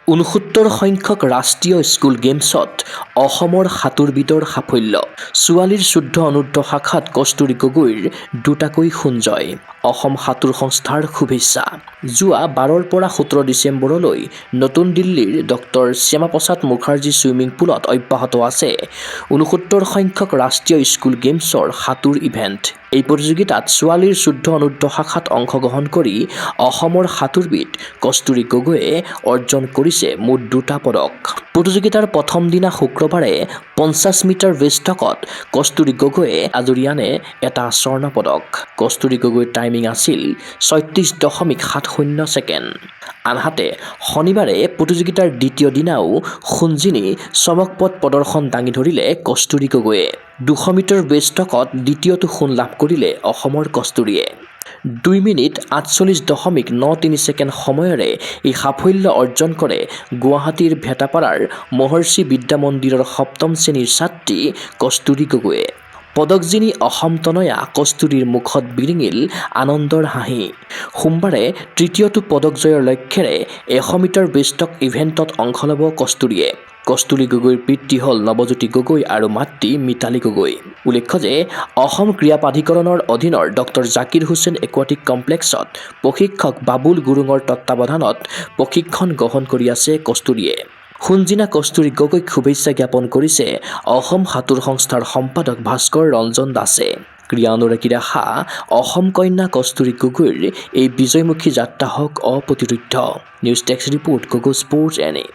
৬৯ সংখ্যক ৰাষ্ট্ৰীয় স্কুল গেমছত অসমৰ সাঁতোৰবিদৰ সাফল্য। ছোৱালীৰ শুদ্ধ অনূৰ্ধ্ব শাখাত কস্তুৰী গগৈৰ দুটাকৈ সোণ জয়। অসম সাঁতোৰ সংস্থাৰ শুভেচ্ছা। যোৱা ১২ৰ পৰা ১৭ ডিচেম্বৰলৈ নতুন দিল্লীৰ ডক্টৰ শ্যামাপ্ৰসাদ মুখাৰ্জী ছুইমিং পুলত অব্যাহত আছে ৬৯ সংখ্যক ৰাষ্ট্ৰীয় স্কুল গেমছৰ সাঁতোৰ ইভেণ্ট। এই প্ৰতিযোগিতাত ছোৱালীৰ শুদ্ধ অনূৰ্ধ্ব শাখাত অংশগ্ৰহণ কৰি অসমৰ সাঁতোৰবিদ কস্তুৰী গগৈয়ে অৰ্জন কৰিছে মুঠ ২টা পদক। প্ৰতিযোগিতাৰ প্ৰথম দিনা শুক্ৰবাৰে ৫০ মিটাৰ ব্ৰেষ্টষ্টকত কস্তুৰী গগৈয়ে আজৰি আনে এটা স্বৰ্ণ পদক। কস্তুৰী গগৈৰ টাইমিং আছিল ৩৬.৭০ ছেকেণ্ড। আনহাতে শনিবাৰে প্ৰতিযোগিতাৰ দ্বিতীয় দিনাও সোণজিনি চমকপ্ৰদ প্ৰদৰ্শন দাঙি ধৰিলে কস্তুৰী গগৈয়ে। ২০০ মিটাৰ ব্ৰেষ্টষ্টকত দ্বিতীয়টো সোণ লাভ কৰিলে অসমৰ কস্তুৰীয়ে। ২ মিনিট ৪৮.৯৩ ছেকেণ্ড সময়েৰে এই সাফল্য অৰ্জন কৰে গুৱাহাটীৰ ভেটাপাৰাৰ মহৰ্ষি বিদ্যা মন্দিৰৰ সপ্তম শ্ৰেণীৰ ছাত্ৰী কস্তুৰী গগৈয়ে। পদকজিনি অসম তনয়া কস্তুৰীৰ মুখত বিৰিঙিল আনন্দৰ হাঁহি। সোমবাৰে তৃতীয়টো পদক জয়ৰ লক্ষ্যৰে ১০০ মিটাৰ ব্ৰেষ্টষ্টক ইভেণ্টত অংশ ল'ব কস্তুৰীয়ে। কস্তুৰী গগৈৰ পিতৃ হ'ল নৱজ্যোতি গগৈ আৰু মাতৃ মিতালী গগৈ। উল্লেখ্য যে অসম ক্ৰীড়া প্ৰাধিকৰণৰ অধীনৰ ডক্টৰ জাকিৰ হুছেইন একুৱাটিক কমপ্লেক্সত প্ৰশিক্ষক বাবুল গুৰুঙৰ তত্বাৱধানত প্ৰশিক্ষণ গ্ৰহণ কৰি আছে কস্তুৰীয়ে। সোণজিনা কস্তুৰী গগৈক শুভেচ্ছা জ্ঞাপন কৰিছে অসম সাঁতোৰ সংস্থাৰ সম্পাদক ভাস্কৰ ৰঞ্জন দাসে। ক্ৰীড়া অনুৰাগীৰ আশা অসম কন্যা কস্তুৰী গগৈৰ এই বিজয়মুখী যাত্ৰা হওক অপ্ৰতিৰোধ্য। News desk report Gogoi sports এনে।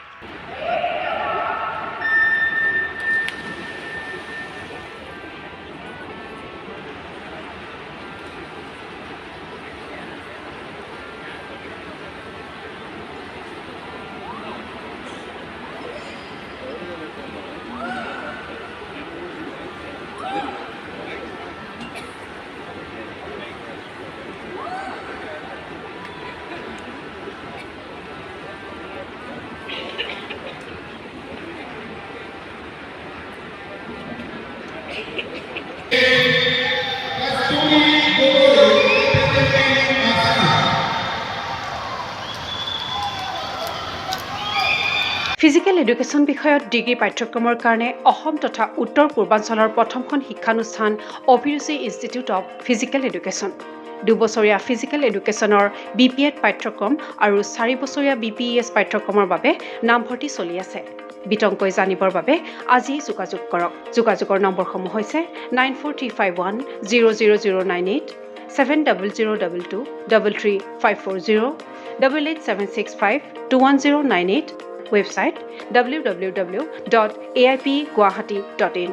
ফিজিকেল এডুকেশ্যন বিষয়ত ডিগ্ৰী পাঠ্যক্ৰমৰ কাৰণে অসম তথা উত্তৰ পূৰ্বাঞ্চলৰ প্ৰথমখন শিক্ষানুষ্ঠান Abhiruchi institute of physical education. ২ বছৰীয়া ফিজিকেল এডুকেশ্যনৰ BPEd পাঠ্যক্ৰম আৰু 4 বছৰীয়া BPES পাঠ্যক্ৰমৰ বাবে নামভৰ্তি চলি আছে। বিতংকৈ জানিবৰ বাবে আজি যোগাযোগ কৰক। যোগাযোগৰ নম্বৰসমূহ হৈছে 9435100098, 7002233540, 88765210998, ৱেবছাইট www.aipguwahati.in